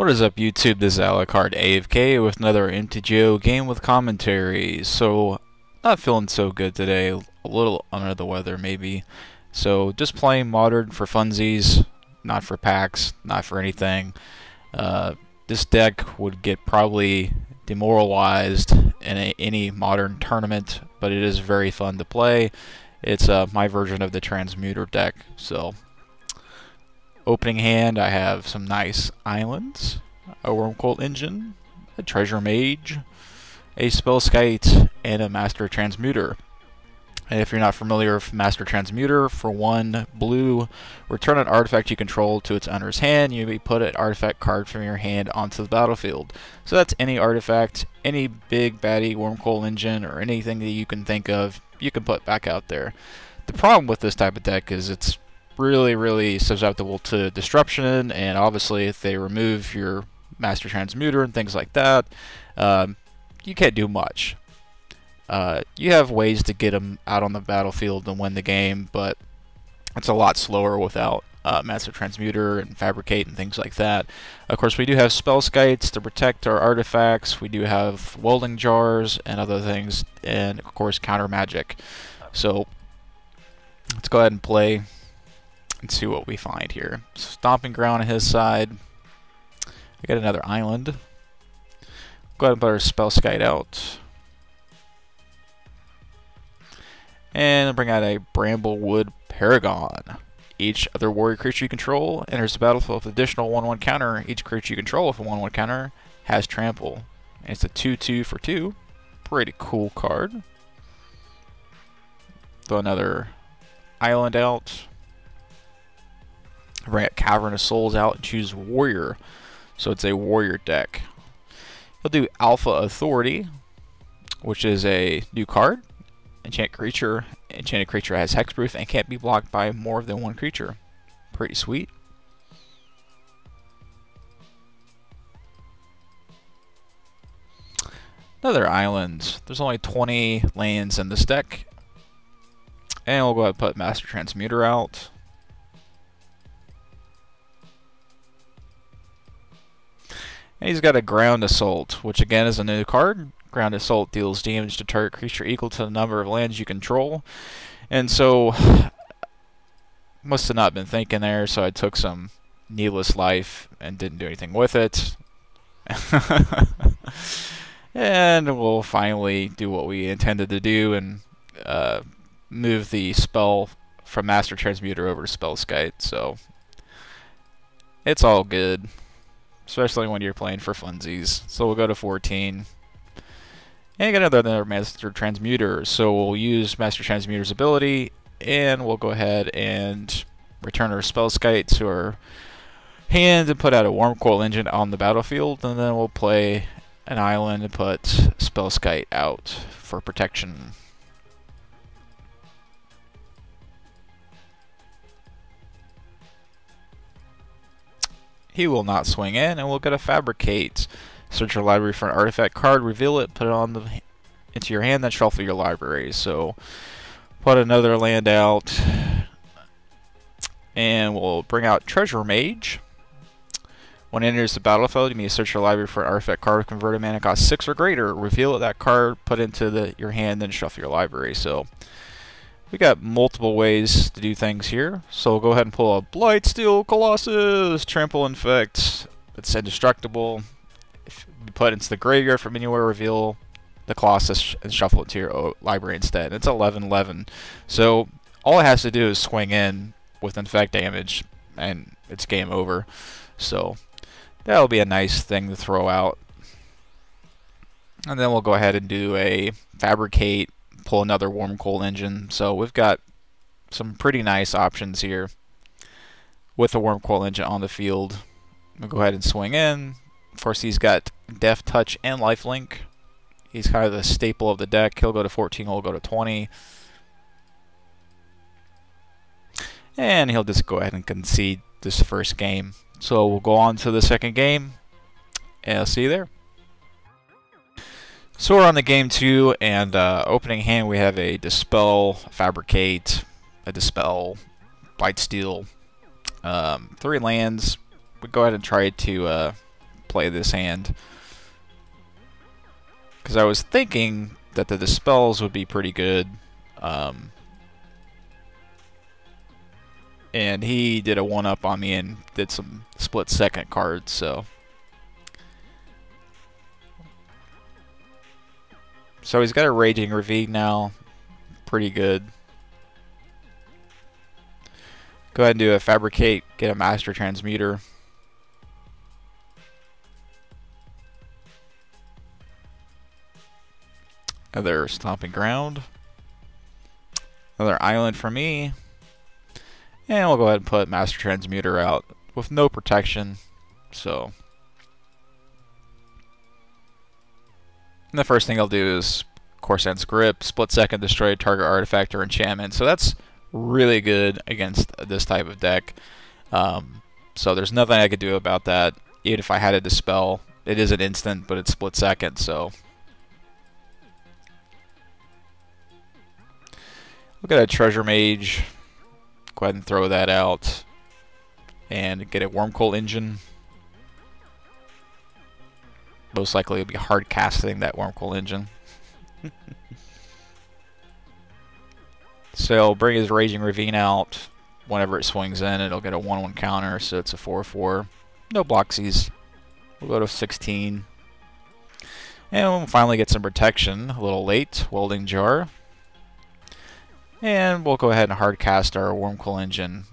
What is up, YouTube? This is Alucard AFK with another MTGO game with commentary. So, not feeling so good today, a little under the weather maybe. So, just playing Modern for funsies, not for packs, not for anything. This deck would get probably demoralized in any Modern tournament, but it is very fun to play. It's my version of the Transmuter deck, so... Opening hand, I have some nice islands, a Wormcoil Engine, a Treasure Mage, a Spellskite, and a Master Transmuter. And if you're not familiar with Master Transmuter, for 1 blue, return an artifact you control to its owner's hand. You may put an artifact card from your hand onto the battlefield. So that's any artifact, any big baddie Wormcoil Engine, or anything that you can think of, you can put back out there. The problem with this type of deck is it's really susceptible to disruption, and obviously if they remove your Master Transmuter and things like that, you can't do much. You have ways to get them out on the battlefield and win the game, but it's a lot slower without Master Transmuter and Fabricate and things like that. Of course, we do have Spellskites to protect our artifacts. We do have Welding Jars and other things, and of course counter magic. So let's go ahead and play and see what we find here. Stomping Ground on his side. We got another island. Go ahead and put our Spellskite out. And bring out a Bramblewood Paragon. Each other warrior creature you control enters the battlefield with additional 1/1 counter. Each creature you control with a 1/1 counter has trample. And it's a 2/2 for 2. Pretty cool card. Throw another island out. Bring out Cavern of Souls out and choose Warrior. So it's a Warrior deck. He'll do Alpha Authority, which is a new card. Enchanted creature has hexproof and can't be blocked by more than one creature. Pretty sweet. Another island. There's only 20 lands in this deck. And we'll go ahead and put Master Transmuter out. And he's got a Ground Assault, which again is a new card. Ground Assault deals damage to target creature equal to the number of lands you control. And so, must have not been thinking there, so I took some Needless Life and didn't do anything with it. And we'll finally do what we intended to do and move the spell from Master Transmuter over to Spellskite. So, it's all good. Especially when you're playing for funsies. So we'll go to 14. And get another Master Transmuter. So we'll use Master Transmuter's ability, and we'll go ahead and return our Spellskite to our hand and put out a Wormcoil Engine on the battlefield. And then we'll play an island and put Spellskite out for protection. He will not swing in, and we'll get a Fabricate. Search your library for an artifact card, reveal it, put it into your hand, then shuffle your library. So, put another land out, and we'll bring out Treasure Mage. When it enters the battlefield, you need to search your library for an artifact card with converted mana cost 6 or greater. Reveal that card, put it into your hand, then shuffle your library. So, we got multiple ways to do things here. So we'll go ahead and pull a Blightsteel Colossus, Trample Infect. It's indestructible. If you put it into the graveyard from anywhere, reveal the Colossus and shuffle it to your library instead. It's 11/11. So all it has to do is swing in with infect damage, and it's game over. So that'll be a nice thing to throw out. And then we'll go ahead and do a Fabricate. Pull another Wormcoil Engine. So we've got some pretty nice options here with a Wormcoil Engine on the field. We'll go ahead and swing in. Of course, he's got Death Touch and Lifelink. He's kind of the staple of the deck. He'll go to 14, we'll go to 20. And he'll just go ahead and concede this first game. So we'll go on to the second game, and I'll see you there. So we're on the game 2, and opening hand we have a Dispel, Fabricate, a Dispel, Blightsteel, 3 lands. We go ahead and try to play this hand. Because I was thinking that the Dispels would be pretty good. And he did a 1-up on me and did some split second cards, so. So he's got a Raging Ravine now. Pretty good. Go ahead and do a Fabricate, get a Master Transmuter. Another Stomping Ground. Another Island for me. And we'll go ahead and put Master Transmuter out with no protection. So. And the first thing I'll do is Coruscant's Grip, split second, destroy target artifact or enchantment. So that's really good against this type of deck. So there's nothing I could do about that. Even if I had a Dispel, it is an instant, but it's split second. So we'll get a Treasure Mage. Go ahead and throw that out. And get a Wormcoil Engine. Most likely it'll be hard casting that Wormcoil Engine. So he'll bring his Raging Ravine out. Whenever it swings in, it'll get a 1/1 counter, so it's a 4/4. No Bloxies. We'll go to 16. And we'll finally get some protection. A little late. Welding Jar. And we'll go ahead and hard cast our Wormcoil Engine.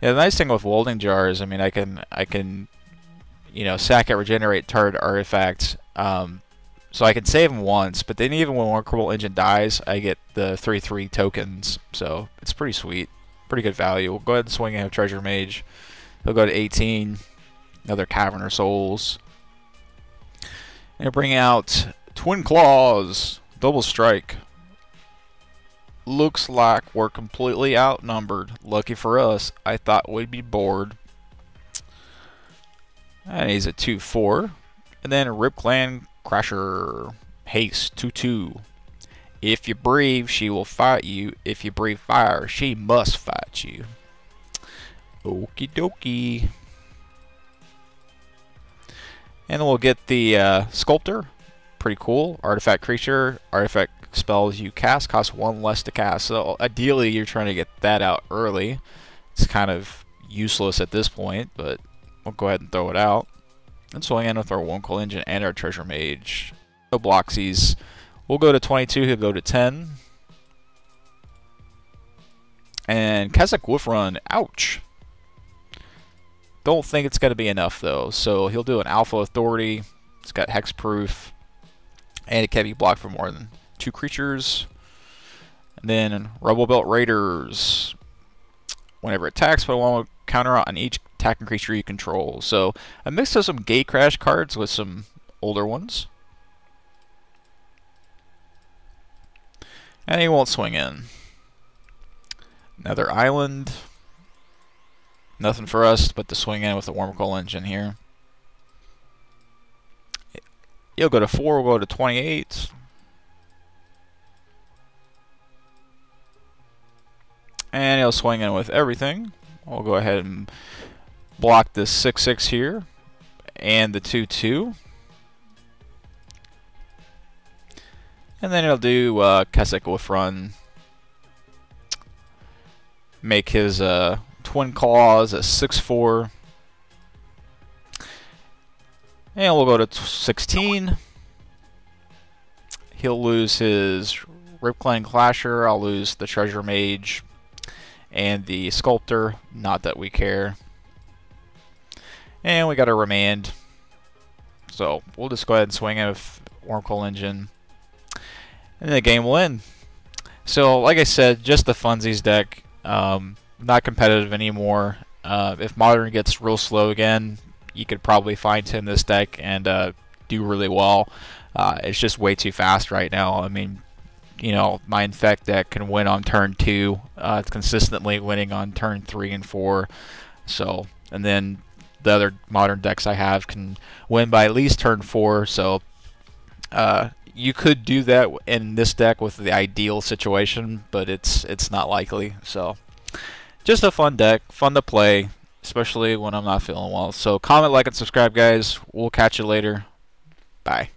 Yeah, the nice thing with Welding Jar is, I mean, I can you know, sack it, regenerate target artifacts. So I can save them once, but then even when Wormcoil Engine dies, I get the 3/3 tokens. So it's pretty sweet. Pretty good value. We'll go ahead and swing in a Treasure Mage. He'll go to 18. Another Caverner Souls. And bring out Twin Claws. Double Strike. Looks like we're completely outnumbered. Lucky for us, I thought we'd be bored. And he's a 2/4. And then a Rip Clan Crasher. Haste 2/2. If you breathe, she will fight you. If you breathe fire, she must fight you. Okie dokie. And then we'll get the Sculptor. Pretty cool. Artifact creature. Artifact spells you cast cost 1 less to cast. So ideally, you're trying to get that out early. It's kind of useless at this point, but we'll go ahead and throw it out. And swing in with our Wormcoil Engine and our Treasure Mage. No Bloxies. We'll go to 22. He'll go to 10. And Kazakh Wolf Run. Ouch. Don't think it's going to be enough, though. So he'll do an Alpha Authority. It's got Hexproof. And it can't be blocked for more than 2 creatures. And then Rebel Belt Raiders. Whenever it attacks, put a 1/1 counter on each attacking creature you control. So a mix of some Gate Crash cards with some older ones. And he won't swing in. Another Island. Nothing for us but to swing in with the Wormcoil Engine here. He'll go to 4, we'll go to 28. And he'll swing in with everything. We'll go ahead and block this 6/6 here. And the 2/2. And then he'll do Kazakh Wolf Run. Make his Twin Claws a 6/4. And we'll go to 16. He'll lose his Rip Clan Clasher. I'll lose the Treasure Mage and the Sculptor. Not that we care. And we got a Remand. So we'll just go ahead and swing in with Wormcoil Engine. And the game will end. So like I said, just the funsies deck. Not competitive anymore. If Modern gets real slow again, you could probably find him this deck and do really well. It's just way too fast right now. I mean, you know, my Infect deck can win on turn 2. It's consistently winning on turn 3 and 4. So, and then the other Modern decks I have can win by at least turn 4. So, you could do that in this deck with the ideal situation, but it's not likely. So, just a fun deck, fun to play. especially when I'm not feeling well. So comment, like, and subscribe, guys. We'll catch you later. Bye.